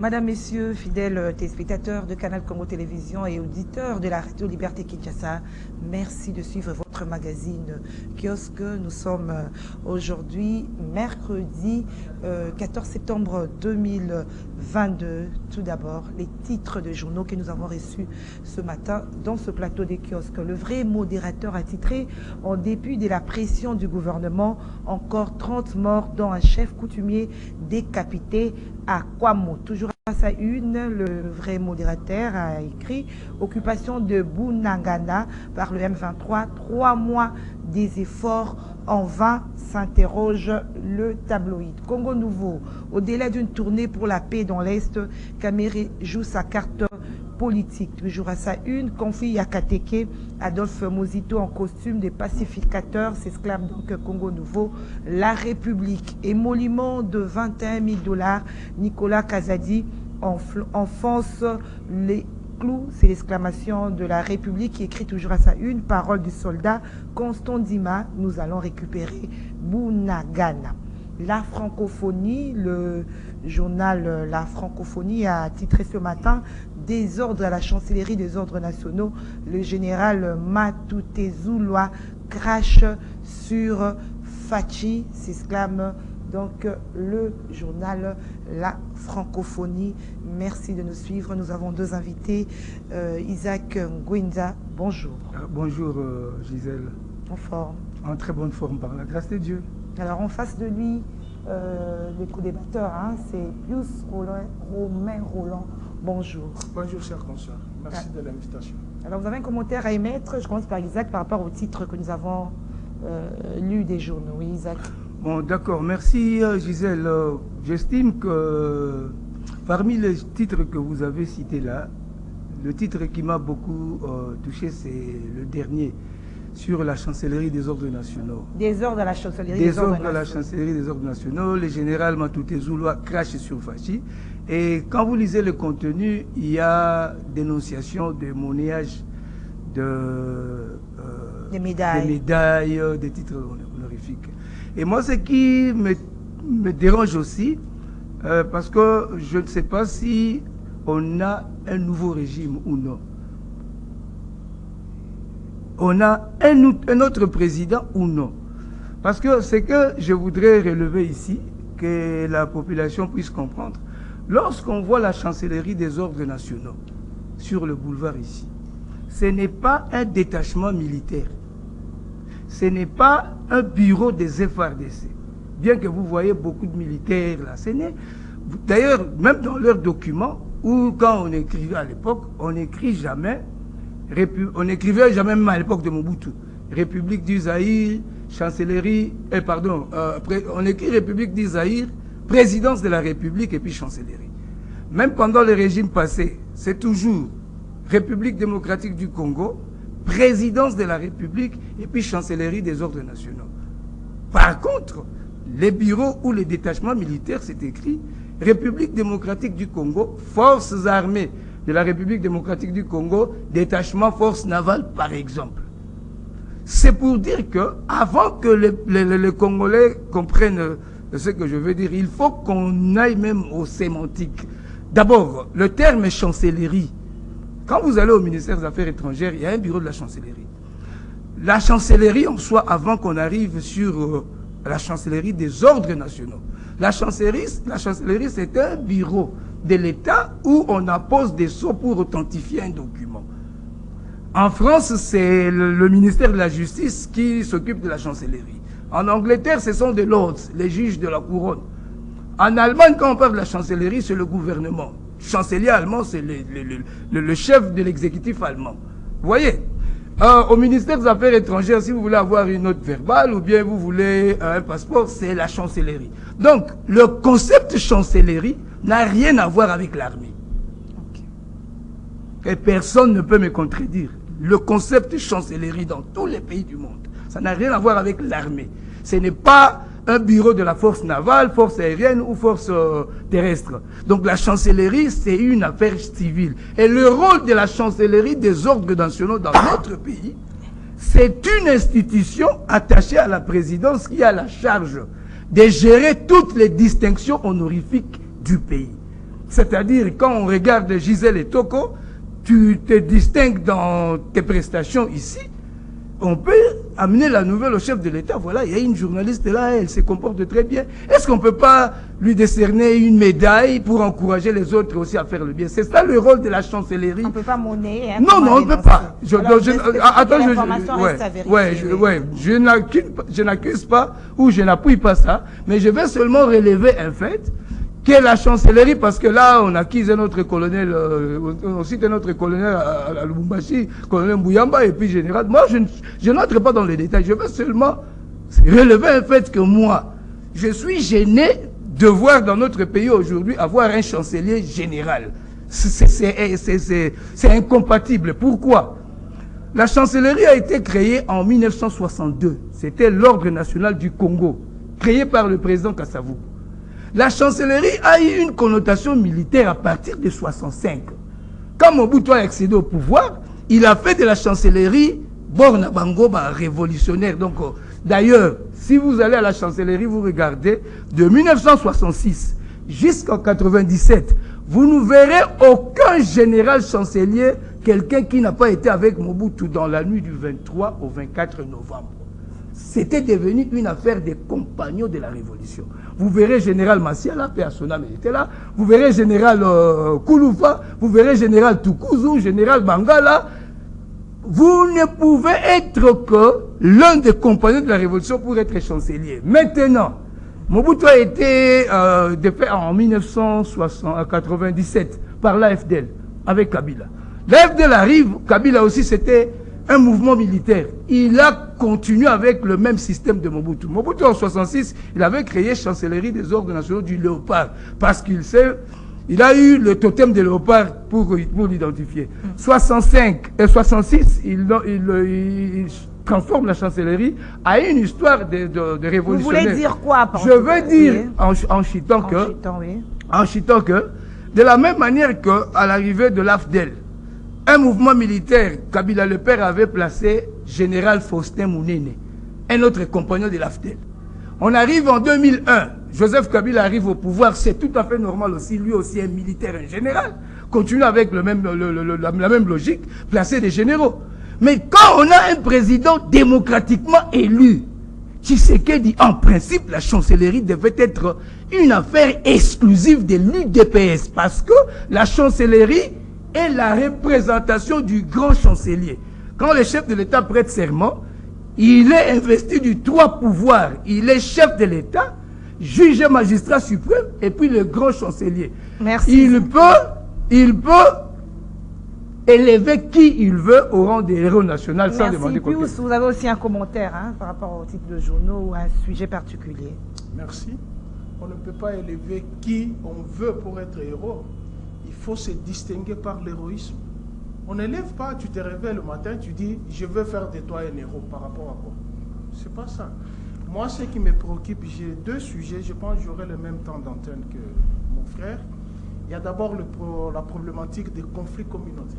Madame, Messieurs, fidèles téléspectateurs de Canal Congo Télévision et auditeurs de la Radio Liberté Kinshasa, merci de suivre votre magazine Kiosque. Nous sommes aujourd'hui mercredi 14 septembre 2022. Tout d'abord, les titres de journaux que nous avons reçus ce matin dans ce plateau des kiosques. Le vrai modérateur a titré « En dépit de la pression du gouvernement, encore 30 morts dont un chef coutumier décapité à Kwamo ». Toujours à sa une, le vrai modérateur a écrit « Occupation de Bunagana par le M23, 3 mois des efforts en vain », s'interroge le tabloïd. Congo Nouveau, au délai d'une tournée pour la paix dans l'Est, Kamere joue sa carte politique. Toujours à sa une, conflit Yakateke, Adolphe Mozito en costume de pacificateur s'exclame donc Congo Nouveau. La République, émolument de 21 000 $, Nicolas Kazadi enfonce les clous, c'est l'exclamation de la République qui écrit toujours à sa une, parole du soldat Constant Dima, nous allons récupérer Bunagana. La francophonie, le journal La Francophonie a titré ce matin « Désordre à la chancellerie des ordres nationaux ». Le général Matutezouloa crache sur Fachi, s'exclame donc le journal La Francophonie. Merci de nous suivre. Nous avons deux invités. Isaac Ngwenda, bonjour. Bonjour Gisèle. En forme. En très bonne forme par la grâce de Dieu. Alors en face de lui, le co-débatteur, hein, c'est Pius Romain Roland. Bonjour. Bonjour cher consoeur. Merci de l'invitation. Alors vous avez un commentaire à émettre. Je commence par Isaac par rapport au titre que nous avons lu des journaux. Oui, Isaac. Bon, d'accord. Merci Gisèle. J'estime que parmi les titres que vous avez cités là, le titre qui m'a beaucoup touché, c'est le dernier, sur la chancellerie des ordres nationaux. Désordre à la chancellerie des ordres nationaux. Désordre à la chancellerie des ordres nationaux. Le général Matutezouloa crache sur Fachi. Et quand vous lisez le contenu, il y a dénonciation de monnayage des médailles, des titres honorifiques. Et moi, ce qui me dérange aussi, parce que je ne sais pas si on a un nouveau régime ou non. On a un autre président ou non. Parce que ce que je voudrais relever ici, que la population puisse comprendre, lorsqu'on voit la chancellerie des ordres nationaux sur le boulevard ici, ce n'est pas un détachement militaire. Ce n'est pas un bureau des FARDC. Bien que vous voyez beaucoup de militaires là. D'ailleurs, même dans leurs documents, ou quand on écrivait à l'époque, on n'écrivait jamais même à l'époque de Mobutu. République du Zaïre, chancellerie, on écrit République du Zaïre, présidence de la République et puis chancellerie. Même pendant le régime passé, c'est toujours République démocratique du Congo, présidence de la République et puis chancellerie des ordres nationaux. Par contre, les bureaux ou les détachements militaires, c'est écrit République démocratique du Congo, forces armées de la République démocratique du Congo, détachement forces navales par exemple. C'est pour dire que avant que les Congolais comprennent ce que je veux dire, il faut qu'on aille même aux sémantiques. D'abord, le terme chancellerie. Quand vous allez au ministère des Affaires étrangères, il y a un bureau de la chancellerie. La chancellerie en soi, avant qu'on arrive sur la chancellerie des ordres nationaux. La chancellerie, c'est un bureau de l'État où on appose des sceaux pour authentifier un document. En France, c'est le ministère de la Justice qui s'occupe de la chancellerie. En Angleterre, ce sont des lords, les juges de la couronne. En Allemagne, quand on parle de la chancellerie, c'est le gouvernement. Chancelier allemand, c'est le chef de l'exécutif allemand. Vous voyez, au ministère des Affaires étrangères, si vous voulez avoir une note verbale ou bien vous voulez un passeport, c'est la chancellerie. Donc, le concept chancellerie n'a rien à voir avec l'armée. Okay. Et personne ne peut me contredire. Le concept chancellerie dans tous les pays du monde, ça n'a rien à voir avec l'armée. Ce n'est pas un bureau de la force navale, force aérienne ou force terrestre. Donc la chancellerie, c'est une affaire civile. Et le rôle de la chancellerie des ordres nationaux dans notre pays, c'est une institution attachée à la présidence qui a la charge de gérer toutes les distinctions honorifiques du pays. C'est-à-dire, quand on regarde Gisèle et Toko, tu te distingues dans tes prestations ici. On peut amener la nouvelle au chef de l'État. Voilà, il y a une journaliste là, elle se comporte très bien. Est-ce qu'on ne peut pas lui décerner une médaille pour encourager les autres aussi à faire le bien? C'est ça le rôle de la chancellerie. On ne peut pas monnayer. Hein, non, on ne peut pas. Je n'accuse pas ou je n'appuie pas ça, mais je vais seulement relever un fait que la chancellerie, parce que là, on accuse notre colonel, on cite notre colonel à Lubumbashi, colonel Mbuyamba, et puis général. Moi, je n'entre pas dans les détails. Je veux seulement relever un fait que moi, je suis gêné de voir dans notre pays aujourd'hui avoir un chancelier général. C'est incompatible. Pourquoi? La chancellerie a été créée en 1962. C'était l'Ordre national du Congo, créé par le président Kasavubu. La chancellerie a eu une connotation militaire à partir de 1965. Quand Mobutu a accédé au pouvoir, il a fait de la chancellerie Borna Bango révolutionnaire. Donc, d'ailleurs, si vous allez à la chancellerie, vous regardez, de 1966 jusqu'en 1997, vous ne verrez aucun général chancelier, quelqu'un qui n'a pas été avec Mobutu dans la nuit du 23 au 24 novembre. C'était devenu une affaire des compagnons de la révolution. Vous verrez général Massiala, paix à son âme, il était là. Vous verrez général Kouloufa, vous verrez général Tukuzu, général Bangala. Vous ne pouvez être que l'un des compagnons de la révolution pour être chancelier. Maintenant, Mobutu a été défait en 1997 par l'AFDL avec Kabila. L'AFDL arrive, Kabila aussi, c'était un mouvement militaire. Il a continué avec le même système de Mobutu. Mobutu en 1966, il avait créé chancellerie des ordres nationaux du léopard parce qu'il il a eu le totem de léopard pour l'identifier. 65 et 66, il transforme la chancellerie à une histoire de révolutionnaire. Vous voulez dire quoi? Je veux dire, en chitant que, de la même manière qu'à l'arrivée de l'AFDEL, un mouvement militaire, Kabila le père avait placé général Faustin Mounene, un autre compagnon de l'AFDEL. On arrive en 2001, Joseph Kabila arrive au pouvoir, c'est tout à fait normal aussi, lui aussi un militaire, un général, continue avec la même logique, placer des généraux. Mais quand on a un président démocratiquement élu, Tshisekedi, en principe, la chancellerie devait être une affaire exclusive de l'UDPS, parce que la chancellerie est la représentation du grand chancelier. Quand le chef de l'État prête serment, il est investi du trois pouvoirs. Il est chef de l'État, juge et magistrat suprême, et puis le grand chancelier. Merci. Il peut élever qui il veut au rang des héros nationaux sans demander quoi que ce soit. Vous avez aussi un commentaire par rapport au titre de journaux ou à un sujet particulier. Merci. On ne peut pas élever qui on veut pour être héros. Il faut se distinguer par l'héroïsme. On n'élève pas, tu te réveilles le matin, tu dis, je veux faire de toi un héros par rapport à quoi? C'est pas ça. Moi, ce qui me préoccupe, j'ai deux sujets, je pense que j'aurai le même temps d'antenne que mon frère. Il y a d'abord la problématique des conflits communautaires,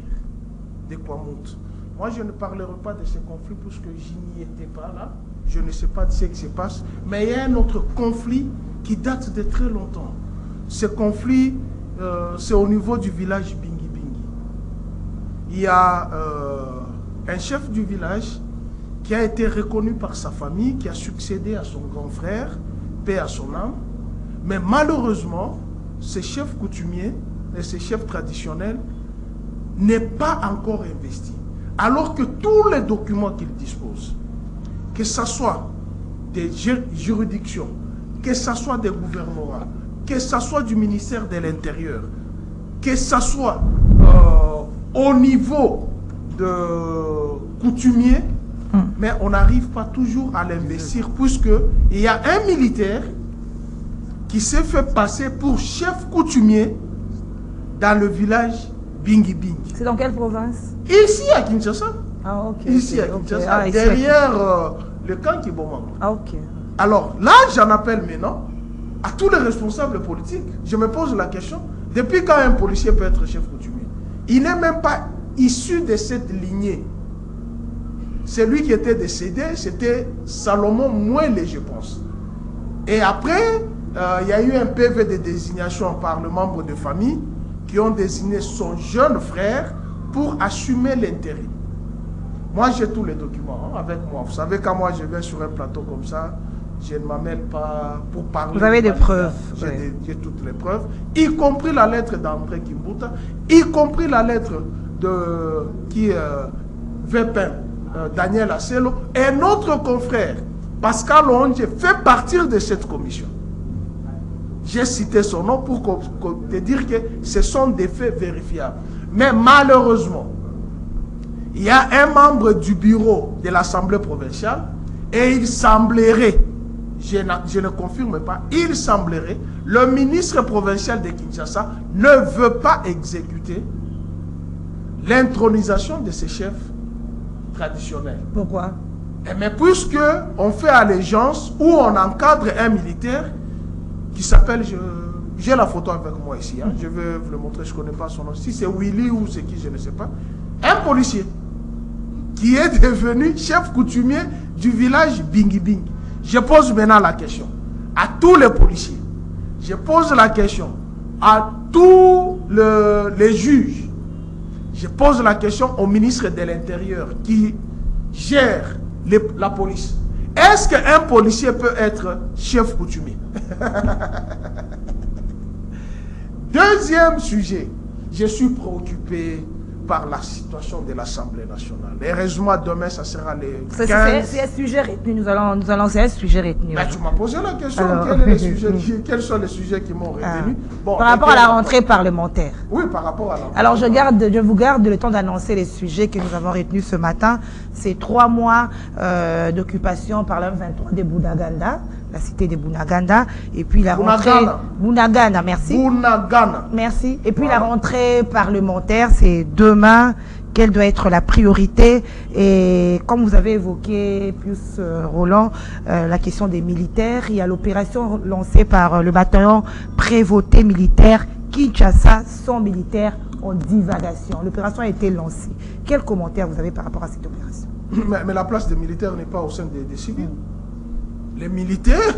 des Kwamout. Moi, je ne parlerai pas de ces conflits puisque je n'y étais pas là. Je ne sais pas de ce qui se passe. Mais il y a un autre conflit qui date de très longtemps. Ce conflit, c'est au niveau du village Bingi Bingi. Il y a un chef du village qui a été reconnu par sa famille, qui a succédé à son grand frère, paix à son âme. Mais malheureusement, ce chef coutumier et ce chef traditionnel n'est pas encore investi. Alors que tous les documents qu'il dispose, que ce soit des juridictions, que ce soit des gouvernements, que ce soit du ministère de l'Intérieur, que ce soit au niveau de coutumier, mais on n'arrive pas toujours à l'investir puisqu'il y a un militaire qui s'est fait passer pour chef coutumier dans le village Bingi Bingi. C'est dans quelle province? Ici à Kinshasa. Ah, ok. Ici à Kinshasa, derrière le camp Kibomango. Ah, ok. Alors là, j'en appelle maintenant à tous les responsables politiques. Je me pose la question, depuis quand un policier peut être chef coutumier? Il n'est même pas issu de cette lignée. Celui qui était décédé, c'était Salomon Mouele, je pense. Et après, il y a eu un PV de désignation par le membre de famille qui ont désigné son jeune frère pour assumer l'intérim. Moi, j'ai tous les documents avec moi. Vous savez, quand moi je vais sur un plateau comme ça, je ne m'amène pas pour parler. Vous avez des preuves. J'ai toutes les preuves, y compris la lettre d'André Kimbuta, y compris la lettre de Vépin, Daniel Asselo, et notre confrère, Pascal Onge, fait partir de cette commission. J'ai cité son nom pour te dire que ce sont des faits vérifiables. Mais malheureusement, il y a un membre du bureau de l'Assemblée provinciale et il semblerait, je ne confirme pas, il semblerait, le ministre provincial de Kinshasa ne veut pas exécuter l'intronisation de ses chefs traditionnels. Pourquoi? Mais puisque on fait allégeance ou on encadre un militaire qui s'appelle, j'ai la photo avec moi ici, hein, je vais vous le montrer, je ne connais pas son nom, si c'est Willy ou c'est qui, je ne sais pas, un policier qui est devenu chef coutumier du village Bingi Bing. Je pose maintenant la question à tous les policiers, je pose la question à tous les juges, je pose la question au ministre de l'Intérieur qui gère la police. Est-ce qu'un policier peut être chef coutumier? Deuxième sujet, je suis préoccupé par la situation de l'Assemblée nationale. Heureusement, demain, ça sera les 15... C'est un sujet retenu, nous allons c'est un sujet retenu. Ben, tu m'as posé la question, quels sont les sujets qui m'ont retenu? Bon, par rapport à la rentrée parlementaire. Oui, par rapport à la rentrée. Alors, je vous garde le temps d'annoncer les sujets que nous avons retenus ce matin. C'est 3 mois d'occupation par le 23 de Bunagana, la cité de Bunagana, et puis la rentrée... Bunagana, merci. Bunagana. Merci. Et puis la rentrée parlementaire, c'est demain. Quelle doit être la priorité? Et comme vous avez évoqué plus Roland, la question des militaires, il y a l'opération lancée par le bataillon prévoté militaire Kinshasa, 100 militaires en divagation. L'opération a été lancée. Quel commentaire vous avez par rapport à cette opération? Mais la place des militaires n'est pas au sein des civils. Les militaires,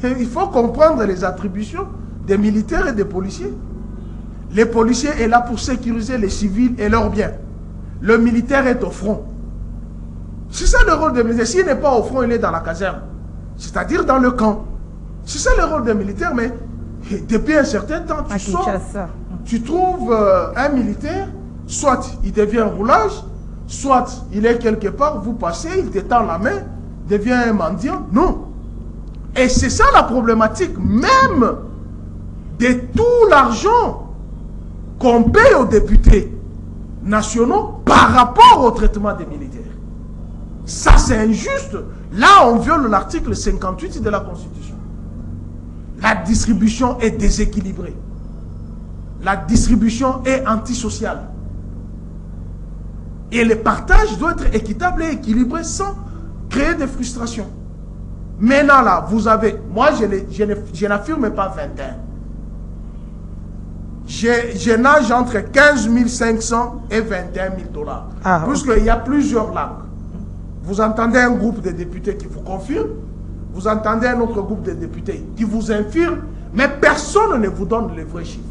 il faut comprendre les attributions des militaires et des policiers. Les policiers sont là pour sécuriser les civils et leurs biens. Le militaire est au front. C'est ça le rôle des militaires. S'il n'est pas au front, il est dans la caserne. C'est-à-dire dans le camp. C'est ça le rôle des militaires, mais depuis un certain temps, tu trouves un militaire, soit il devient un roulage, soit il est quelque part, vous passez, il te tend la main, devient un mendiant. Non. Et c'est ça la problématique même de tout l'argent qu'on paye aux députés nationaux par rapport au traitement des militaires. Ça, c'est injuste. Là, on viole l'article 58 de la Constitution. La distribution est déséquilibrée. La distribution est antisociale. Et le partage doit être équitable et équilibré sans créer des frustrations. Maintenant, là, vous avez... Moi, je n'affirme pas 21. Je nage entre 15 500 et 21 000 $. Puisqu'il y a plusieurs langues. Vous entendez un groupe de députés qui vous confirme, vous entendez un autre groupe de députés qui vous infirme, mais personne ne vous donne les vrais chiffres.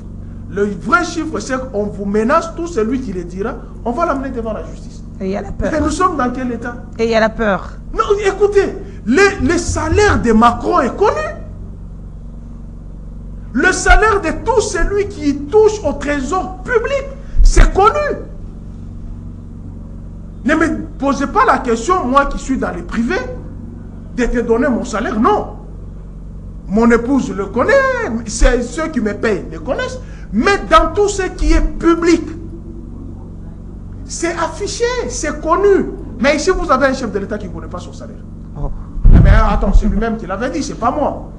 Le vrai chiffre, c'est qu'on vous menace, tout celui qui le dira, on va l'amener devant la justice. Et il y a la peur. Et nous sommes dans quel état? Et il y a la peur. Non, écoutez, le salaire de Macron est connu. Le salaire de tout celui qui touche au trésor public, c'est connu. Ne me posez pas la question, moi qui suis dans les privés, de te donner mon salaire. Non. Mon épouse le connaît, ceux qui me payent le connaissent. Mais dans tout ce qui est public, c'est affiché, c'est connu. Mais ici, vous avez un chef de l'État qui ne connaît pas son salaire. Oh. Mais attends, c'est lui-même qui l'avait dit, c'est pas moi.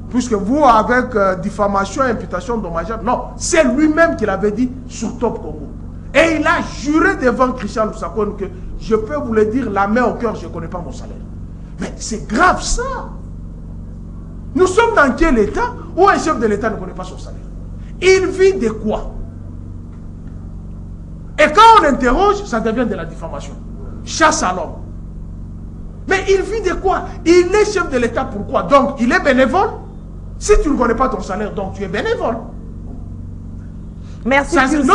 Puisque vous, avec diffamation, imputation dommageable, non, c'est lui-même qui l'avait dit sur Top Congo. Et il a juré devant Christian Lusakone que je peux vous le dire, la main au cœur, je ne connais pas mon salaire. Mais c'est grave ça. Nous sommes dans quel état où un chef de l'État ne connaît pas son salaire? Il vit de quoi? Et quand on interroge, ça devient de la diffamation. Chasse à l'homme. Mais il vit de quoi? Il est chef de l'État, pourquoi? Donc, il est bénévole? Si tu ne connais pas ton salaire, donc tu es bénévole. Merci. Ça, Pius. non.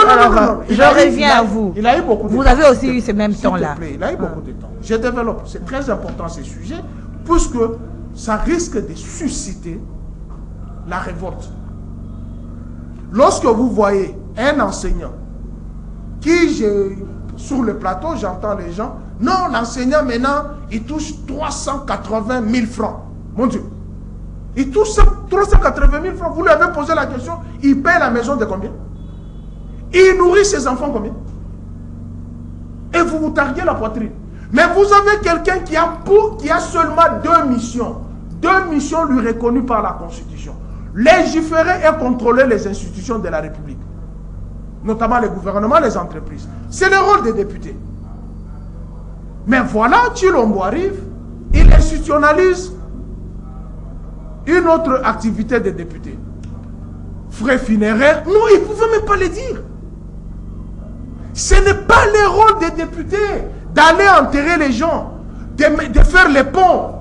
Je reviens à vous. Il a eu beaucoup de temps. Vous avez aussi eu ce même temps-là. Il a eu beaucoup de temps. Je développe. C'est très important ces sujets, puisque ça risque de susciter la révolte. Lorsque vous voyez un enseignant sur le plateau, j'entends les gens, non, l'enseignant maintenant, il touche 380 000 francs. Mon Dieu. Il touche 380 000 francs. Vous lui avez posé la question, il paye la maison de combien? Il nourrit ses enfants combien? Et vous vous targuez la poitrine. Mais vous avez quelqu'un qui a seulement deux missions. Deux missions lui reconnues par la Constitution. Légiférer et contrôler les institutions de la République. Notamment les gouvernements, les entreprises. C'est le rôle des députés. Mais voilà, Tshilombo arrive, il institutionnalise une autre activité des députés. Frais funéraires, non, ils ne pouvaient même pas le dire. Ce n'est pas le rôle des députés d'aller enterrer les gens, de faire les ponts,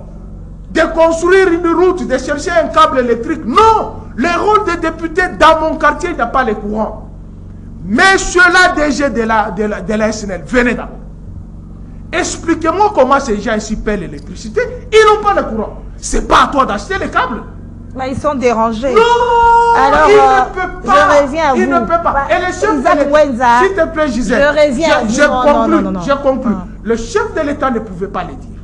de construire une route, de chercher un câble électrique. Non, le rôle des députés dans mon quartier, il n'y a pas les courants. Monsieur l'ADG de la SNL, venez d'abord. Expliquez-moi comment ces gens ici paient l'électricité. Ils n'ont pas le courant. C'est pas à toi d'acheter les câbles. Mais ils sont dérangés. Non, alors, il ne peut pas. Je reviens à vous. Il ne peut pas. Et le chef de l'État, s'il te plaît, Gisèle, je reviens à vous. J'ai conclu. Le chef de l'État ne pouvait pas le dire.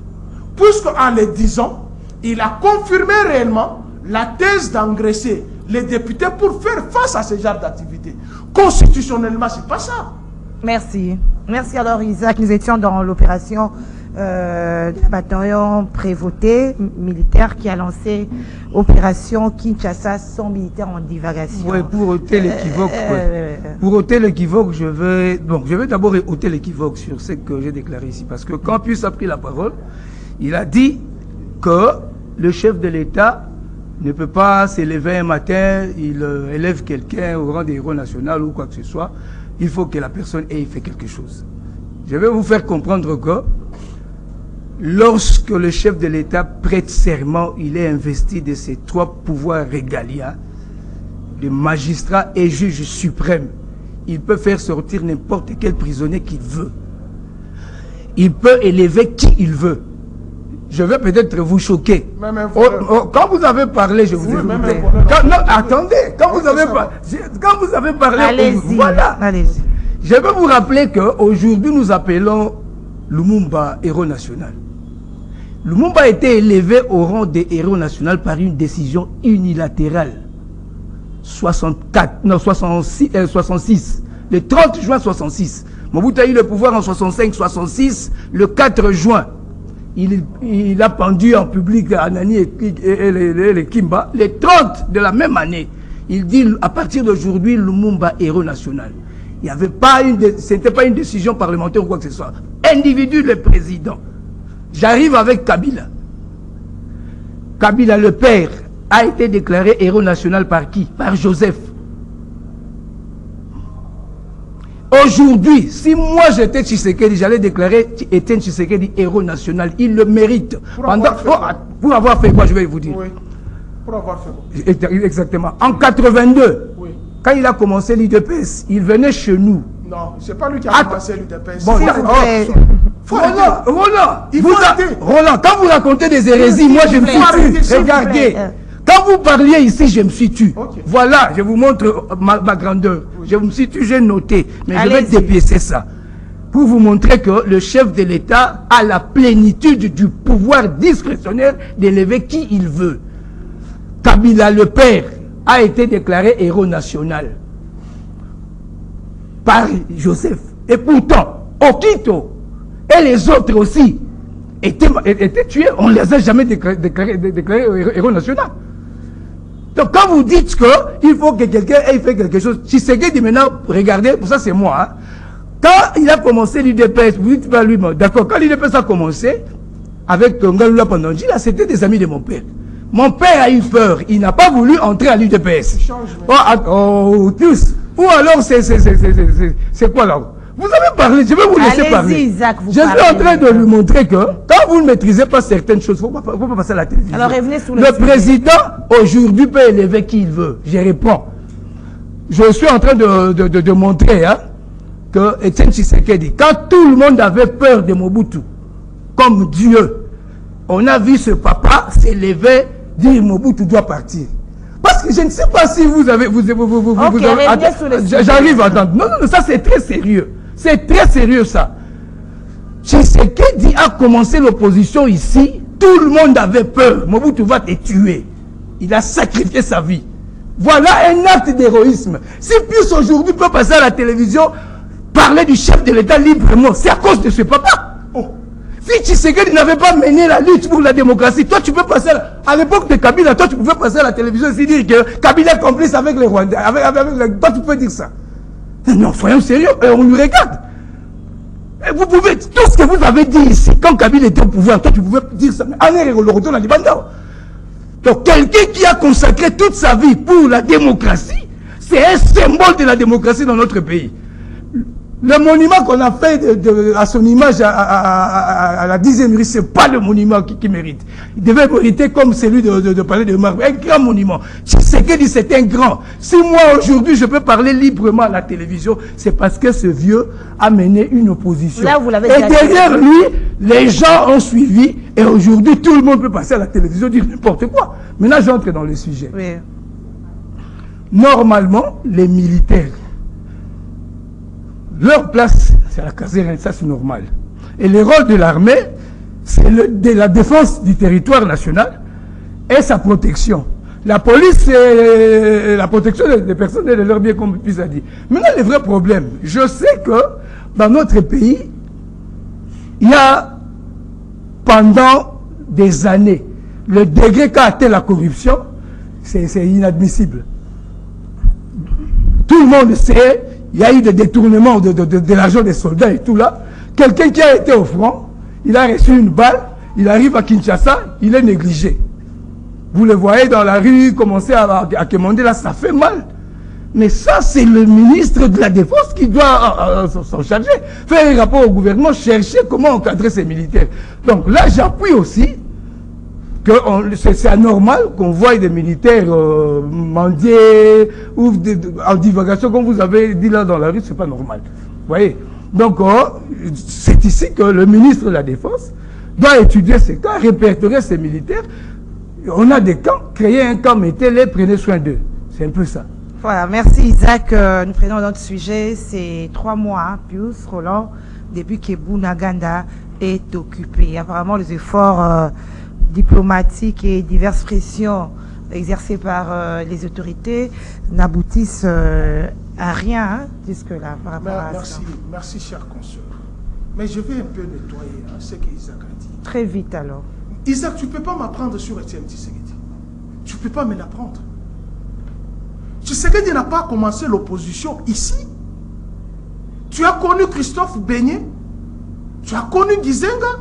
Puisqu'en le disant, il a confirmé réellement la thèse d'engraisser les députés pour faire face à ce genre d'activité. Constitutionnellement, c'est pas ça. Merci. Merci alors Isaac. Nous étions dans l'opération de bataillon prévoté militaire qui a lancé opération Kinshasa sans militaire en divagation. Oui, pour ôter l'équivoque. Pour ôter l'équivoque, je vais d'abord ôter l'équivoque sur ce que j'ai déclaré ici. Parce que quand Pius a pris la parole, il a dit que le chef de l'État ne peut pas s'élever un matin, il élève quelqu'un au rang des héros national ou quoi que ce soit. Il faut que la personne ait fait quelque chose. Je vais vous faire comprendre que lorsque le chef de l'État prête serment, il est investi de ses trois pouvoirs régaliens, de magistrat et juge suprême. Il peut faire sortir n'importe quel prisonnier qu'il veut. Il peut élever qui il veut. Je vais peut-être vous choquer. Quand vous avez parlé, je vous ai écouté. Non, attendez. Quand vous avez parlé, allez-y. Voilà. Allez-y. Je vais vous rappeler qu'aujourd'hui, nous appelons Lumumba héros national. Lumumba a été élevé au rang de héros national par une décision unilatérale. 66. Le 30 juin 66. Mobutu a eu le pouvoir en 65-66. Le 4 juin. Il a pendu en public Anani et les Kimba. Le 30 de la même année, il dit à partir d'aujourd'hui, Lumumba héros national. Il n'y avait pas c'était pas une décision parlementaire ou quoi que ce soit. Individu, le président. J'arrive avec Kabila. Kabila, le père, a été déclaré héros national par qui? Par Joseph. Aujourd'hui, si moi j'étais Tshisekedi, j'allais déclarer Etienne Tshisekedi héros national. Il le mérite. Pour avoir fait quoi, je vais vous dire. Oui. Pour avoir fait quoi? Exactement. En 82, oui. Quand il a commencé l'UDPS, il venait chez nous. Non, c'est pas lui qui a commencé l'UDPS. Bon, Roland, quand vous racontez des hérésies, moi je me suis tué. Regardez. Quand vous parliez ici, je me suis tué. Okay. Voilà, je vous montre ma grandeur. Oui. Je me suis tué, j'ai noté. Mais je vais dépiécer ça. Pour vous montrer que le chef de l'État a la plénitude du pouvoir discrétionnaire d'élever qui il veut. Kabila, le père, a été déclaré héros national par Joseph. Et pourtant, Okito et les autres aussi étaient tués. On ne les a jamais déclarés héros national. Donc quand vous dites qu'il faut que quelqu'un ait fait quelque chose, Tshisekedi dit maintenant, regardez, pour ça c'est moi. Hein. Quand il a commencé l'UDPS, vous dites pas lui, d'accord, quand l'UDPS a commencé, avec Ngalula Pandonji, là c'était des amis de mon père. Mon père a eu peur, il n'a pas voulu entrer à l'UDPS. Tous. Ou alors c'est quoi là? Vous avez parlé, je vais vous laisser parler. Isaac, je suis en train de lui montrer que quand vous ne maîtrisez pas certaines choses, il ne faut pas passer à la télévision. Alors revenez sur le président, aujourd'hui, peut élever qui il veut. Je réponds. Je suis en train de montrer que Etienne Tshisekedi, quand tout le monde avait peur de Mobutu, comme Dieu, on a vu ce papa s'élever, dire Mobutu doit partir. Parce que je ne sais pas si vous avez... J'arrive à entendre. Non, ça c'est très sérieux. C'est très sérieux ça. Tshisekedi a commencé l'opposition ici. Tout le monde avait peur. Mobutu va te tuer. Il a sacrifié sa vie. Voilà un acte d'héroïsme. Si Pius aujourd'hui peut passer à la télévision, parler du chef de l'État librement, c'est à cause de ce papa. Oh. Si Tshisekedi n'avait pas mené la lutte pour la démocratie, toi tu peux passer, à l'époque de Kabila, toi tu pouvais passer à la télévision et dire que Kabila est complice avec les Rwandais. Toi tu peux dire ça. Non, soyons sérieux, on nous regarde. Et vous pouvez, tout ce que vous avez dit ici, quand Kabila était au pouvoir, toi tu pouvais dire ça. Allez, le retour à Libanda. Donc quelqu'un qui a consacré toute sa vie pour la démocratie, c'est un symbole de la démocratie dans notre pays. Le monument qu'on a fait à son image à la 10e rue, ce n'est pas le monument qui mérite. Il devait mériter comme celui de parler de Marc, un grand monument. Tshisekedi, c'est un grand. Si moi aujourd'hui je peux parler librement à la télévision, c'est parce que ce vieux a mené une opposition. Là, vous l'avez et derrière lui, les gens ont suivi et aujourd'hui tout le monde peut passer à la télévision et dire n'importe quoi. Maintenant j'entre dans le sujet. Oui. Normalement, les militaires, leur place, c'est la caserne, ça c'est normal. Et le rôle de l'armée, c'est de la défense du territoire national et sa protection. La police, c'est la protection des personnes et de leurs biens, comme Pius a dit. Maintenant, le vrai problème, je sais que dans notre pays, il y a, pendant des années, le degré qu'a atteint la corruption, c'est inadmissible. Tout le monde sait. Il y a eu des détournements de l'argent des soldats et tout là. Quelqu'un qui a été au front, il a reçu une balle, il arrive à Kinshasa, il est négligé. Vous le voyez dans la rue, commencer à commander là, ça fait mal. Mais ça, c'est le ministre de la Défense qui doit s'en charger. Faire un rapport au gouvernement, chercher comment encadrer ces militaires. Donc là, j'appuie aussi que c'est anormal qu'on voie des militaires mendier ou en divagation, comme vous avez dit là dans la rue, c'est pas normal. Vous voyez? Donc, c'est ici que le ministre de la Défense doit étudier ces cas, répertorier ces militaires. On a des camps, créer un camp, mettez-les, prenez soin d'eux. C'est un peu ça. Voilà, merci Isaac. Nous prenons notre sujet, c'est 3 mois, Pius Roland, depuis que Bounaganda est occupé. Apparemment, les efforts diplomatiques et diverses pressions exercées par les autorités n'aboutissent à rien jusque-là par rapport à ça. Merci, cher consoeur. Mais je vais un peu nettoyer ce qu'Isaac a dit. Très vite alors. Isaac, tu ne peux pas m'apprendre sur Etienne Tshisekedi. Tu ne peux pas me l'apprendre. Tshisekedi n'a pas commencé l'opposition ici. Tu as connu Christophe Beignet. Tu as connu Gizenga.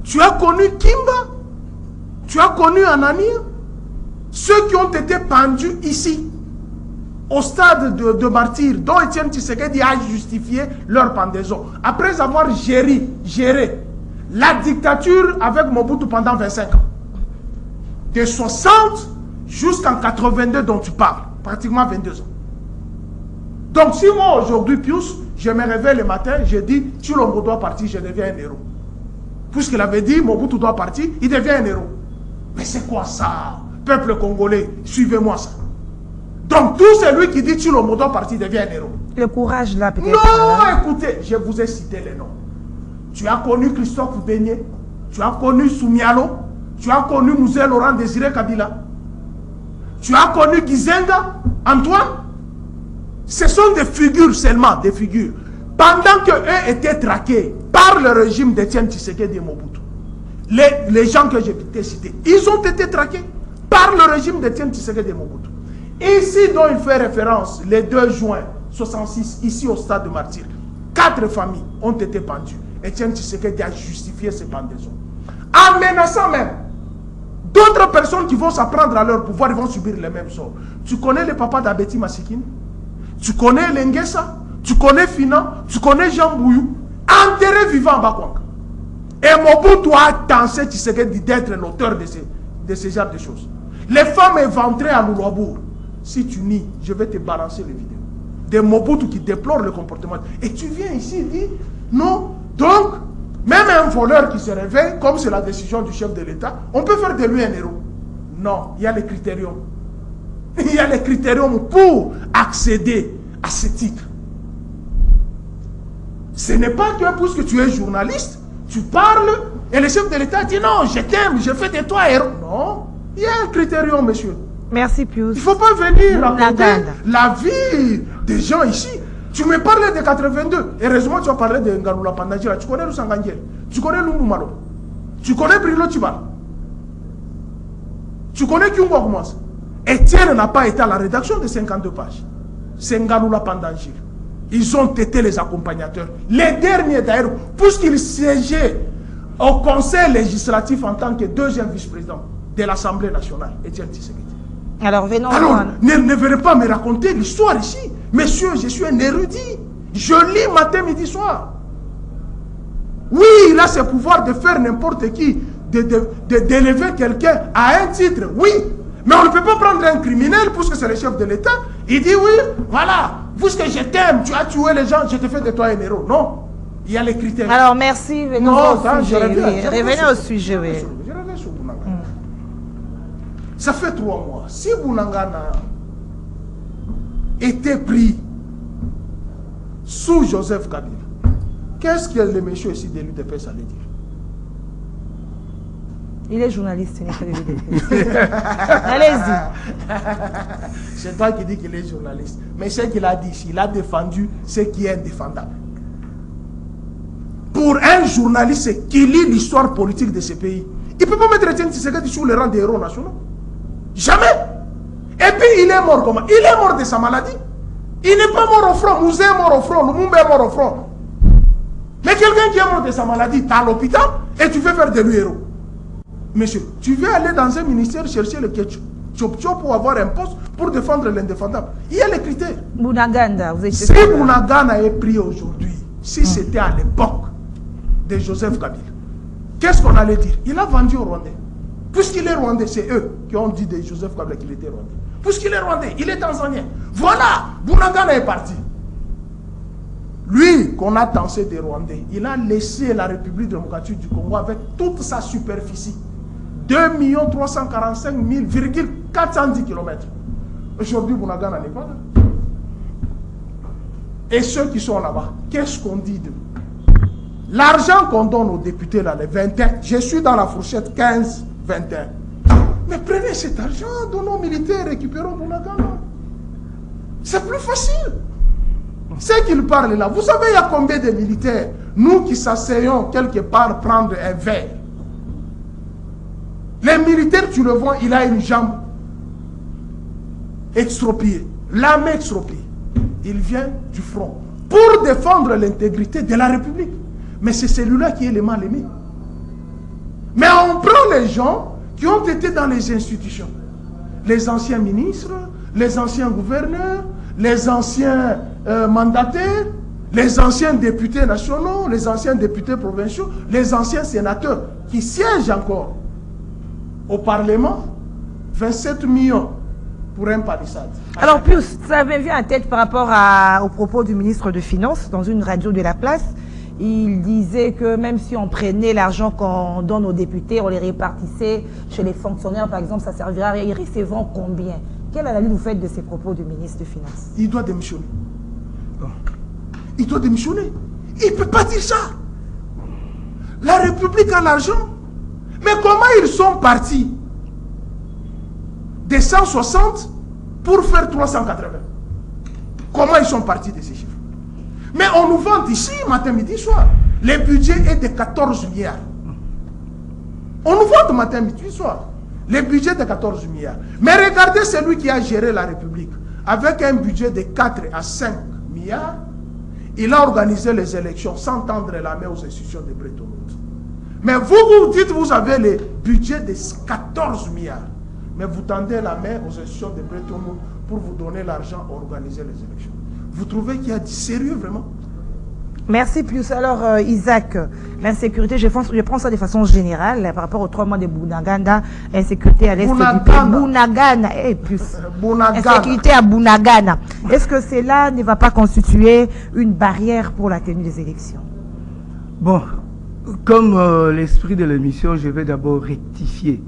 Tu as connu Kimba. Tu as connu Anania. Ceux qui ont été pendus ici, au stade de martyrs, dont Etienne Tshisekedi a justifié leur pendaison. Après avoir géré la dictature avec Mobutu pendant 25 ans. De 60 jusqu'en 82 dont tu parles. Pratiquement 22 ans. Donc si moi aujourd'hui, Pius, je me réveille le matin, je dis, Tshilombo doit partir, je deviens un héros. Puisqu'il avait dit, Mobutu doit partir, il devient un héros. Mais c'est quoi ça? Peuple congolais, suivez-moi ça. Donc tout celui qui dit Tshilombo doit partir devient un héros. Le courage là peut-être. Non, écoutez, je vous ai cité les noms. Tu as connu Christophe Beignet, tu as connu Soumialo, tu as connu Mouzé Laurent Désiré Kabila, tu as connu Gizenga, Antoine. Ce sont des figures seulement, des figures. Pendant qu'eux étaient traqués par le régime d'Etienne Tshisekedi et Mobutu, les gens que j'ai cités, ils ont été traqués par le régime d'Etienne Tshisekedi et Mobutu. Ici, dont il fait référence, les 2 juin 66, ici au stade de Martyrs, 4 familles ont été pendues. Etienne Tshisekedi a justifié ces pendaisons. En menaçant même d'autres personnes qui vont s'apprendre à leur pouvoir, ils vont subir les mêmes sorts. Tu connais le papa d'Abeti Masikine? Tu connais l'Engessa? tu connais Finan, tu connais Jean Bouyou, enterré vivant en Bakwanga. Et Mobutu a tensé Tshisekedi d'être l'auteur de ces genres de choses. Les femmes éventrées à Louloabour, si tu nies, je vais te balancer les vidéos. Des Mobutu qui déplorent le comportement. Et tu viens ici et dis, non, donc, même un voleur qui se réveille, comme c'est la décision du chef de l'État, on peut faire de lui un héros. Non, il y a les critériums. Il y a les critériums pour accéder à ce titre. Ce n'est pas que puisque tu es journaliste, tu parles et le chef de l'État dit non, je t'aime, je fais de toi héros. Non, il y a un critérium, monsieur. Merci, Pius. Il ne faut pas venir raconter la vie des gens ici. Tu me parlais de 82. Heureusement, tu as parlé de Ngalula Pandajira. Tu connais Lusangangel. Tu connais Lumumalo. Tu connais Brilo Tibal. Tu connais Kyungo Akumas. Etienne n'a pas été à la rédaction de 52 pages. C'est Ngalula Pandajira. Ils ont été les accompagnateurs. Les derniers d'ailleurs, puisqu'ils siégeaient au conseil législatif en tant que deuxième vice-président de l'Assemblée nationale, Etienne Tshisekedi. Alors, venons. Alors, ne venez pas me raconter l'histoire ici. Monsieur, je suis un érudit. Je lis matin, midi, soir. Oui, il a ce pouvoir de faire n'importe qui, d'élever quelqu'un à un titre, oui. Mais on ne peut pas prendre un criminel, puisque c'est le chef de l'État. Il dit oui, voilà, puisque je t'aime, tu as tué les gens, je te fais de toi un héros. Non, il y a les critères. Alors, merci, venons au sujet. Revenez au sujet, oui. Je reviens sur Bounangana. Ça fait 3 mois. Si Bounangana était pris sous Joseph Kabila, qu'est-ce que le monsieur ici de l'UDPS allait dire? Il est journaliste, il n'est pas de l'UDPS. Allez-y. C'est toi qui dis qu'il est journaliste. Mais ce qu'il a dit ici, il a défendu ce qui est indéfendable. Pour un journaliste qui lit l'histoire politique de ce pays, il ne peut pas mettre Etienne Tshisekedi sur le rang des héros nationaux. Jamais. Et puis il est mort comment? Il est mort de sa maladie. Il n'est pas mort au front. Mouzé est mort au front. Lumumba est mort au front. Mais quelqu'un qui est mort de sa maladie, tu es à l'hôpital et tu veux faire de lui héros. Monsieur, tu veux aller dans un ministère chercher le ketchup pour avoir un poste pour défendre l'indéfendable. Il y a les critères. Bounaganda, vous êtes... Si Bounagana est pris aujourd'hui, si c'était à l'époque de Joseph Kabila, qu'est-ce qu'on allait dire? Il a vendu aux Rwandais. Puisqu'il est Rwandais, c'est eux qui ont dit de Joseph Kabila qu'il était Rwandais. Puisqu'il est Rwandais, il est Tanzanien. Voilà, Bounagana est parti. Lui, qu'on a tensé des Rwandais, il a laissé la République démocratique du Congo avec toute sa superficie. 2 345 410 km. Aujourd'hui, Bounagana n'est pas là. Et ceux qui sont là-bas, qu'est-ce qu'on dit d'eux? L'argent qu'on donne aux députés, là, les 21, je suis dans la fourchette 15, 21. Mais prenez cet argent, donnons aux militaires, récupérons Bounagana. C'est plus facile. Ce qu'il parle là, vous savez, il y a combien de militaires, nous qui s'asseyons quelque part prendre un verre. Les militaires, tu le vois, il a une jambe extropiée, l'âme extropiée. Il vient du front pour défendre l'intégrité de la République. Mais c'est celui-là qui est le mal aimé. Mais on prend les gens qui ont été dans les institutions. Les anciens ministres, les anciens gouverneurs, les anciens mandataires, les anciens députés nationaux, les anciens députés provinciaux, les anciens sénateurs qui siègent encore au Parlement, 27 millions pour un palissade. Alors, Pius, ça me vient à tête par rapport aux propos du ministre de Finances dans une radio de la place. Il disait que même si on prenait l'argent qu'on donne aux députés, on les répartissait chez les fonctionnaires, par exemple, ça servirait à rien. Ils recevront combien? Quelle analyse vous faites de ces propos du ministre des Finances? Il doit démissionner. Il doit démissionner. Il ne peut pas dire ça. La République a l'argent. Mais comment ils sont partis de 160 pour faire 380? Comment ils sont partis de ces chiffres? Mais on nous vend ici, matin, midi, soir. Le budget est de 14 milliards. On nous vend matin, midi, soir. Le budget de 14 milliards. Mais regardez celui qui a géré la République. Avec un budget de 4 à 5 milliards, il a organisé les élections sans tendre la main aux institutions de Bretton Woods. Mais vous dites, vous avez le budget de 14 milliards. Mais vous tendez la main aux institutions de Bretton Woods pour vous donner l'argent à organiser les élections. Vous trouvez qu'il y a du sérieux vraiment? Merci plus. Alors, Isaac, l'insécurité, je prends ça de façon générale par rapport aux 3 mois de Bunagana, insécurité à l'est du pays. Bunagana, et plus. Insécurité à Bunagana. Est-ce que cela ne va pas constituer une barrière pour la tenue des élections? Bon, comme l'esprit de l'émission, je vais d'abord rectifier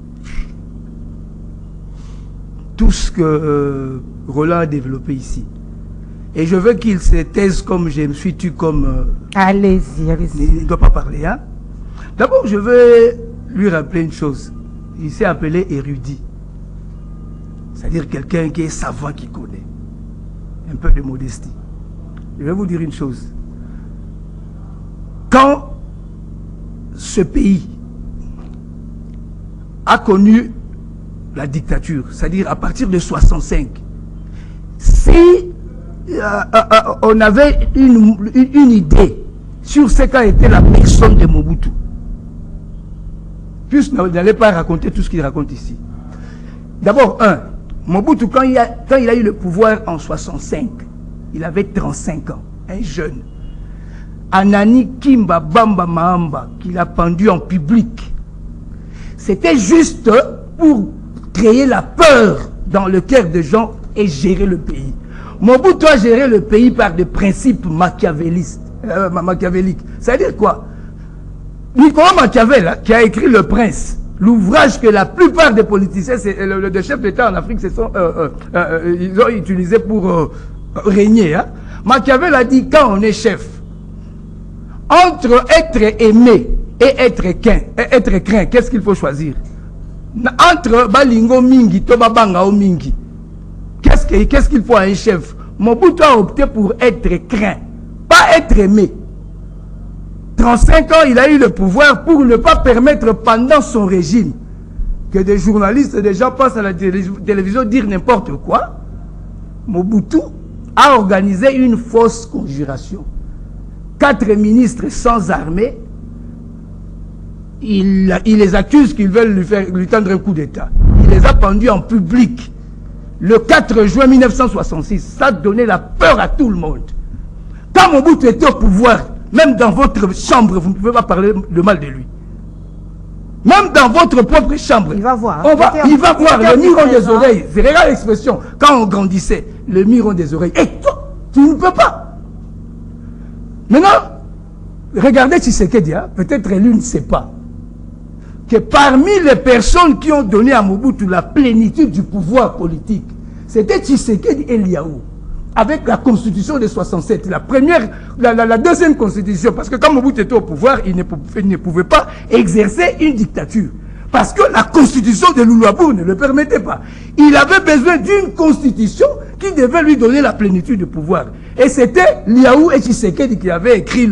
tout ce que Roland a développé ici. Et je veux qu'il se taise comme je me suis tu comme... allez-y, allez-y. Il ne doit pas parler, hein. D'abord, je vais lui rappeler une chose. Il s'est appelé érudit. C'est-à-dire quelqu'un qui est savant, qui connaît. Un peu de modestie. Je vais vous dire une chose. Quand ce pays a connu la dictature, c'est-à-dire à partir de 65, si on avait une idée sur ce qu'a été la personne de Mobutu, puis vous n'allez pas raconter tout ce qu'il raconte ici. D'abord, Mobutu, quand il a eu le pouvoir en 65, il avait 35 ans, un jeune. Anani Kimba Bamba Mahamba, qu'il a pendu en public. C'était juste pour créer la peur dans le cœur des gens et gérer le pays. Mobutu a géré le pays par des principes machiavéliques. C'est-à-dire quoi? Nicolas Machiavel, qui a écrit Le Prince, l'ouvrage que la plupart des politiciens, des chefs d'État en Afrique, ils ont utilisé pour régner. Hein? Machiavel a dit, quand on est chef, entre être aimé et être craint, qu'est-ce qu'il faut choisir? Entre Balingo Mingi, Tobabanga Mingi, qu'est-ce qu'il faut à un chef? Mobutu a opté pour être craint, pas être aimé. 35 ans, il a eu le pouvoir pour ne pas permettre pendant son régime que des journalistes, des gens passent à la télévision dire n'importe quoi. Mobutu a organisé une fausse conjuration. 4 ministres sans armée, il les accuse qu'ils veulent lui tendre un coup d'État. Il les a pendus en public. Le 4 juin 1966, ça donnait la peur à tout le monde. Quand Mobutu était au pouvoir, même dans votre chambre, vous ne pouvez pas parler de mal de lui. Même dans votre propre chambre. Il va voir. Il va voir le miron des oreilles. C'est regarde l'expression. Quand on grandissait, le miron des oreilles. Et toi, tu ne peux pas. Maintenant, regardez Tshisekedi, hein? Peut-être lui ne sait pas que parmi les personnes qui ont donné à Mobutu la plénitude du pouvoir politique, c'était Tshisekedi et Liaou. Avec la constitution de 67, la deuxième constitution, parce que quand Mobutu était au pouvoir, il ne pouvait pas exercer une dictature. Parce que la constitution de Luluabour ne le permettait pas. Il avait besoin d'une constitution qui devait lui donner la plénitude du pouvoir. Et c'était Liaou et Tshisekedi qui avaient écrit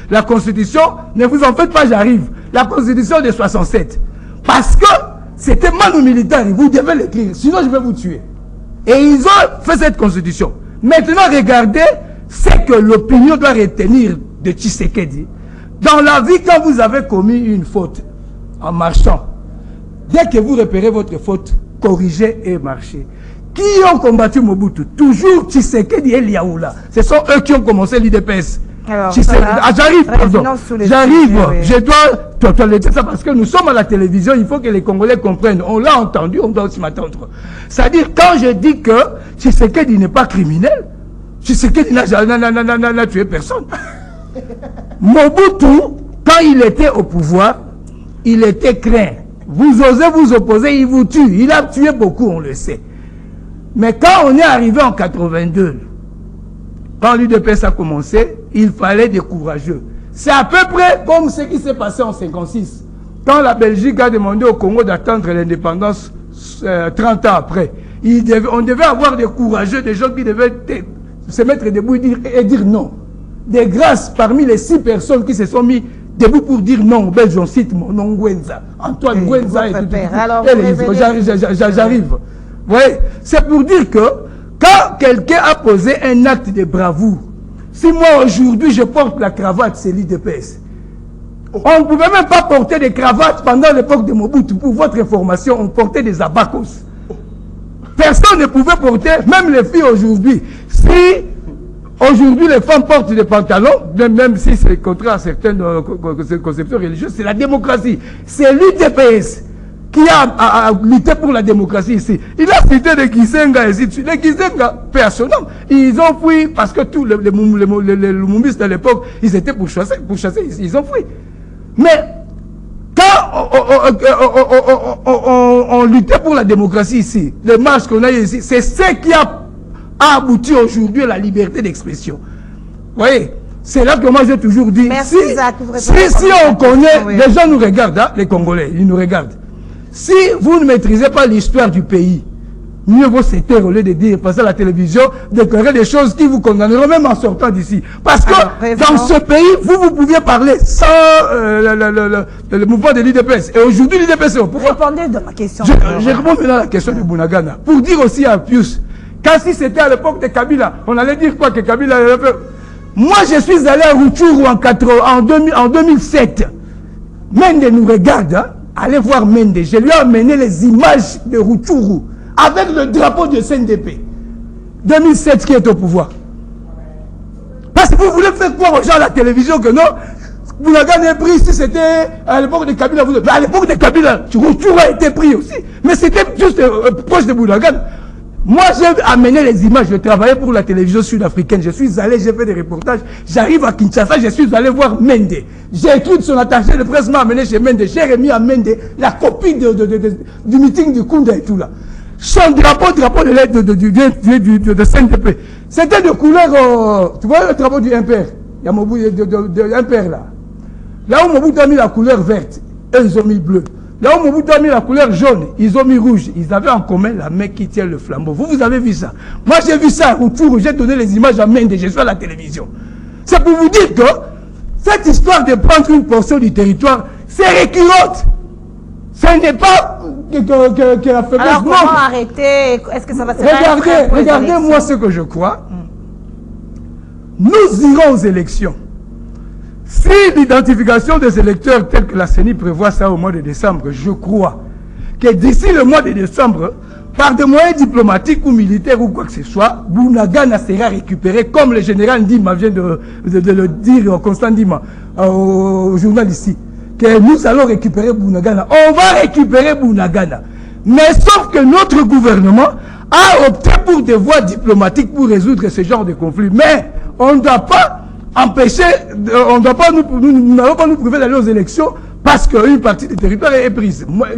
la constitution. Ne vous en faites pas, j'arrive. La constitution de 67. Parce que c'était Manu Militari, vous devez l'écrire, sinon je vais vous tuer. Et ils ont fait cette constitution. Maintenant, regardez ce que l'opinion doit retenir de Tshisekedi. Dans la vie, quand vous avez commis une faute en marchant, dès que vous repérez votre faute, corrigez et marchez. Qui ont combattu Mobutu? Toujours Tshisekedi et Liaoula. Ce sont eux qui ont commencé l'IDPS. J'arrive, pardon. J'arrive. Je dois totaliser ça parce que nous sommes à la télévision. Il faut que les Congolais comprennent. On l'a entendu, on doit aussi m'attendre. C'est-à-dire, quand je dis que Tshisekedi n'est pas criminel, Tshisekedi n'a tué personne. Mobutu, quand il était au pouvoir, il était craint. Vous osez vous opposer, il vous tue. Il a tué beaucoup, on le sait. Mais quand on est arrivé en 82, quand l'UDPS a commencé, il fallait des courageux. C'est à peu près comme ce qui s'est passé en 56. Quand la Belgique a demandé au Congo d'attendre l'indépendance 30 ans après, on devait avoir des courageux, des gens qui devaient se mettre debout et dire non. Des grâces parmi les 6 personnes qui se sont mis debout pour dire non. Au Belge, on cite mon nom, Gwenza. Antoine Gwenza et tout. J'arrive. Vous voyez, c'est pour dire que quand quelqu'un a posé un acte de bravoure, si moi aujourd'hui je porte la cravate, c'est l'IDPS. On ne pouvait même pas porter des cravates pendant l'époque de Mobutu. Pour votre information, on portait des abacos. Personne ne pouvait porter, même les filles aujourd'hui. Si Aujourd'hui, les femmes portent des pantalons, même si c'est contraire à certaines conceptions religieuses, c'est la démocratie. C'est l'UDPS qui a lutté pour la démocratie ici. Il a cité les Kisenga et ainsi de suite. Les Kisenga, personnellement, ils ont fui parce que tous les Lumumbistes de l'époque, ils étaient pour chasser, ils ont fui. Mais quand on luttait pour la démocratie ici, les marches qu'on a ici, c'est ce qui a abouti aujourd'hui à la liberté d'expression. Vous voyez, c'est là que moi j'ai toujours dit, merci, si on connaît, oui. Les gens nous regardent, hein, les Congolais, ils nous regardent. Si vous ne maîtrisez pas l'histoire du pays, mieux vaut se taire au lieu de dire, passer à la télévision, déclarer des choses qui vous condamneront même en sortant d'ici. Parce que dans ce pays, vous pouviez parler sans le mouvement de l'IDPS. Et aujourd'hui, l'IDPS est au pouvoir. Répondez de ma question. Je réponds maintenant à la question de Bunagana. Pour dire aussi à Pius, quand si c'était à l'époque de Kabila, on allait dire quoi que Kabila avait fait. Moi, je suis allé à Rutshuru en 2007. Mende nous regarde, hein? Allez voir Mende. Je lui ai amené les images de Rutshuru avec le drapeau de CNDP. 2007 qui est au pouvoir. Parce que vous voulez faire croire aux gens à la télévision que non, Bunagana est pris si c'était à l'époque de Kabila. À l'époque de Kabila, Rutshuru a été pris aussi. Mais c'était juste proche de Bunagana. Moi, j'ai amené les images, je travaillais pour la télévision sud-africaine, je suis allé, j'ai fait des reportages, j'arrive à Kinshasa, je suis allé voir Mende. J'ai écrit son attaché de presse, m'a amené chez Mende, j'ai remis à Mende la copie du meeting du Kunda et tout là. Son drapeau de l'aide de CNDP. C'était de couleur, tu vois le drapeau du Impère, il y a Mobutu de Impère là. Là où Mobutu a mis la couleur verte, eux ils ont mis bleu. Là où Mobutu a mis la couleur jaune, ils ont mis rouge. Ils avaient en commun la main qui tient le flambeau. Vous avez vu ça? Moi, j'ai vu ça à Rutshuru. J'ai donné les images à Mende. Je suis à la télévision. C'est pour vous dire que cette histoire de prendre une portion du territoire, c'est récurrente. Ce n'est pas que la faiblesse. Alors, comment arrêter? Est-ce que ça va se faire? Regardez-moi ce que je crois. Nous irons aux élections. Si l'identification des électeurs telle que la CENI prévoit ça au mois de décembre, je crois que d'ici le mois de décembre, par des moyens diplomatiques ou militaires ou quoi que ce soit, Bunagana sera récupéré, comme le général Ndima vient de le dire au Constant Ndima, au journal ici, que nous allons récupérer Bunagana. On va récupérer Bunagana. Mais sauf que notre gouvernement a opté pour des voies diplomatiques pour résoudre ce genre de conflit. Mais on ne doit pas empêcher, on ne doit pas nous n'allons pas nous priver d'aller aux élections parce qu'une partie du territoire est prise. Moi,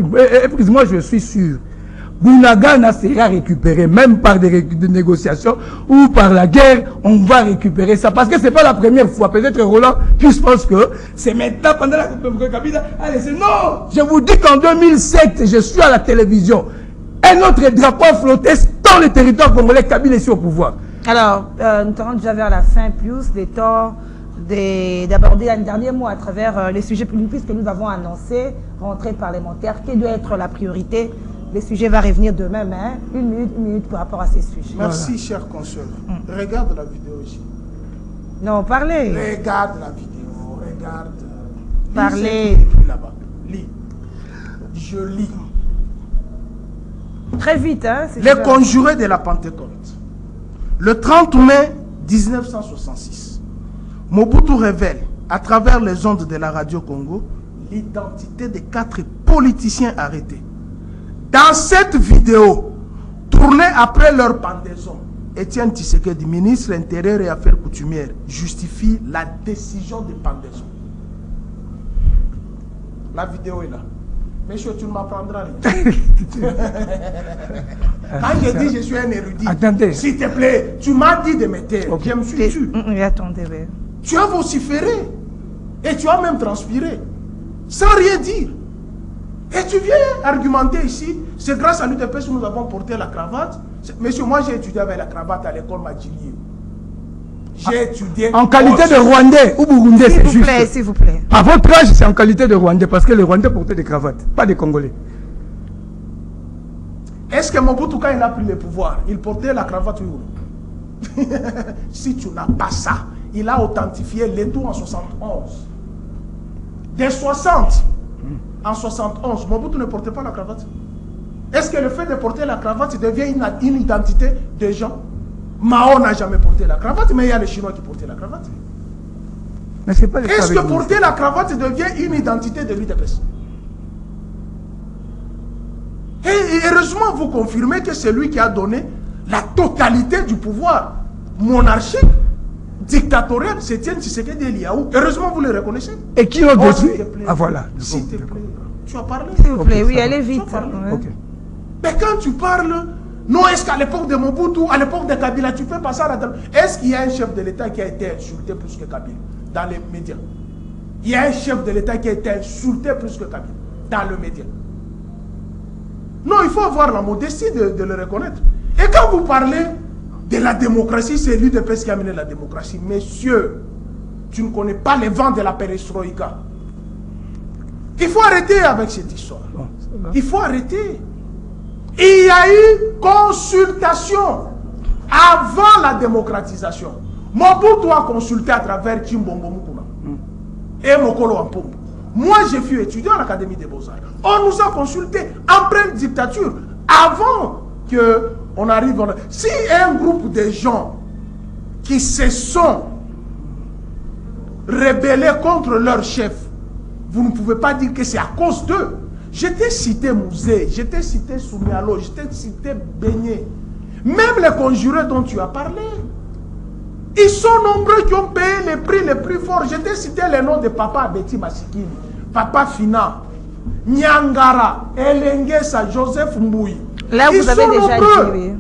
je suis sûr. Bunagana sera récupéré, même par des négociations ou par la guerre, on va récupérer ça. Parce que ce n'est pas la première fois. Peut-être Roland Pius pense que c'est maintenant pendant la Kabila. Allez, non! Je vous dis qu'en 2007, je suis à la télévision. Un autre drapeau a flotté dans le territoire congolais, Kabila ici au pouvoir. Alors, nous allons déjà vers la fin, Pius, des temps d'aborder un dernier mot à travers les sujets puisque nous avons annoncé, rentrée parlementaire, qui doit être la priorité. Le sujet va revenir demain, mais une minute par rapport à ces sujets. Merci, voilà. Cher consul. Regarde la vidéo ici. Non, parlez. Regarde la vidéo, regarde. Parlez. Là-bas. Lis. Je lis. Très vite, hein. Les conjurés de la Pentecôte. Le 30 mai 1966, Mobutu révèle, à travers les ondes de la radio Congo, l'identité des 4 politiciens arrêtés. Dans cette vidéo, tournée après leur pendaison, Étienne Tshisekedi, ministre intérieur et affaires coutumières, justifie la décision de pendaison. La vidéo est là. Monsieur, tu ne m'apprendras rien. Quand je dis je suis un érudit, s'il te plaît, tu m'as dit de me taire. Okay. Je me suis tu. Attendez. Tu as vociféré. Et tu as même transpiré. Sans rien dire. Et tu viens argumenter ici. C'est grâce à l'UDPS que nous avons porté la cravate. Monsieur, moi j'ai étudié avec la cravate à l'école Madjili. J'ai étudié. En qualité de Rwandais ou Burundais, c'est juste. S'il vous plaît. À votre âge, c'est en qualité de Rwandais, parce que les Rwandais portaient des cravates, pas des Congolais. Est-ce que Mobutu, quand il a pris le pouvoir, il portait la cravate ou non? Si tu n'as pas ça, il a authentifié les tout en 71. Dès 60, en 71, Mobutu ne portait pas la cravate. Est-ce que le fait de porter la cravate devient une identité des gens? Mao n'a jamais porté la cravate, mais il y a les Chinois qui portaient la cravate. Mais c'est pas le cas Est-ce avec que nous. porter la cravate devient une identité de l'UDPS? Et heureusement, vous confirmez que c'est lui qui a donné la totalité du pouvoir monarchique, dictatorial, c'est Etienne Tshisekedi Eliaou. Heureusement, vous le reconnaissez. Et qui l'ont Oh, détruit? s'il te plaît. Ah voilà. S'il te plaît. Tu as parlé. S'il vous plaît, Ok, oui, ça allez va. vite. Ça va. Ouais. Ok. Mais quand tu parles, non, est-ce qu'à l'époque de Mobutu, à l'époque de Kabila, tu peux passer à la table? Est-ce qu'il y a un chef de l'État qui a été insulté plus que Kabila dans les médias? Il y a un chef de l'État qui a été insulté plus que Kabila dans le média. Non, il faut avoir la modestie de le reconnaître. Et quand vous parlez de la démocratie, c'est l'UDPS qui a mené la démocratie. Messieurs, tu ne connais pas les vents de la perestroïka. Il faut arrêter avec cette histoire. Bon, ça va. Il faut arrêter. Il y a eu consultation avant la démocratisation. Mobutu a consulté à travers Chimbombo Mukuna et Mokolo Ampombo. Moi, j'ai fui étudiant à l'Académie des Beaux-Arts. On nous a consulté en pleine dictature avant qu'on arrive. Si un groupe de gens qui se sont rebellés contre leur chef, vous ne pouvez pas dire que c'est à cause d'eux. Je t'ai cité Mouzé, je t'ai cité Soumialo, je t'ai cité Beignet. Même les conjurés dont tu as parlé. Ils sont nombreux qui ont payé les prix les plus forts. Je t'ai cité les noms de Papa Betty Masikini, Papa Fina, Nyangara, Elengesa, Joseph Mbouy. Là, Ils vous avez sont déjà nombreux. dit, oui.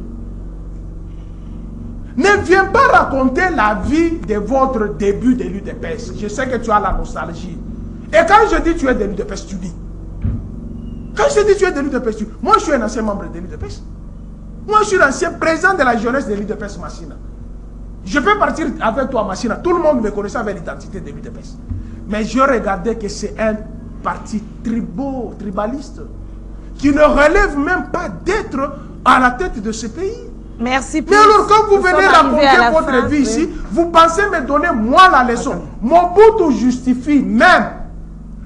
Ne viens pas raconter la vie de votre début de l'UDPS. Je sais que tu as la nostalgie. Et quand je dis tu es de l'UDPS, tu dis. Quand je dis tu es de l'UDPS, tu dis. Moi, je suis un ancien membre de l'UDPS. Moi, je suis l'ancien président de la jeunesse de l'UDPS Massina. Je peux partir avec toi, Massina. Tout le monde me connaissait avec l'identité de l'UDPS. Mais je regardais que c'est un parti tribaliste, qui ne relève même pas d'être à la tête de ce pays. Merci. Mais alors, quand vous Nous venez sommes arrivés à la raconter votre fin, vie oui. ici, vous pensez me donner moi la leçon. Mobutu justifie même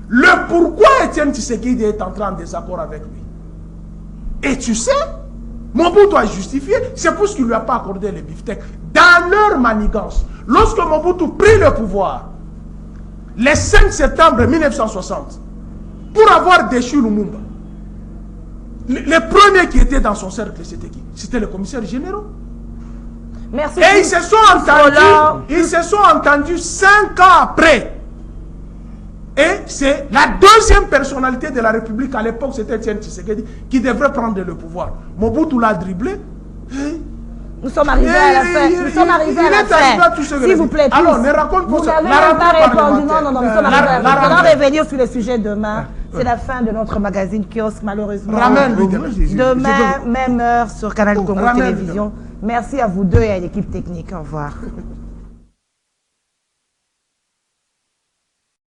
le pourquoi Etienne Tshisekedi est entré en désaccord avec lui. Et tu sais, Mobutu a justifié, c'est pour ce qu'il ne lui a pas accordé les beefsteaks. Dans leur manigance, lorsque Mobutu prit le pouvoir, le 5 septembre 1960, pour avoir déchu Lumumba, les premiers qui étaient dans son cercle, c'était qui? C'était les commissaires généraux. Merci. Et ils se sont entendus 5 ans après. Et c'est la deuxième personnalité de la République à l'époque, c'était Etienne Tshisekedi, qui devrait prendre le pouvoir. Mobutu l'a dribblé. Nous sommes arrivés à la fin. Nous sommes arrivés à la fin. S'il vous plaît, please. Alors, ne raconte pas Vous ça. n'avez La même pas rentrée répondu. Non, parlementaire. nous sommes arrivés à la fin. Nous allons rentrée. revenir sur le sujet demain. C'est la fin de notre magazine Kiosque, malheureusement. Ramène-lui. Demain, même heure sur Canal Congo Ramène-le. Télévision. Merci à vous deux et à l'équipe technique. Au revoir.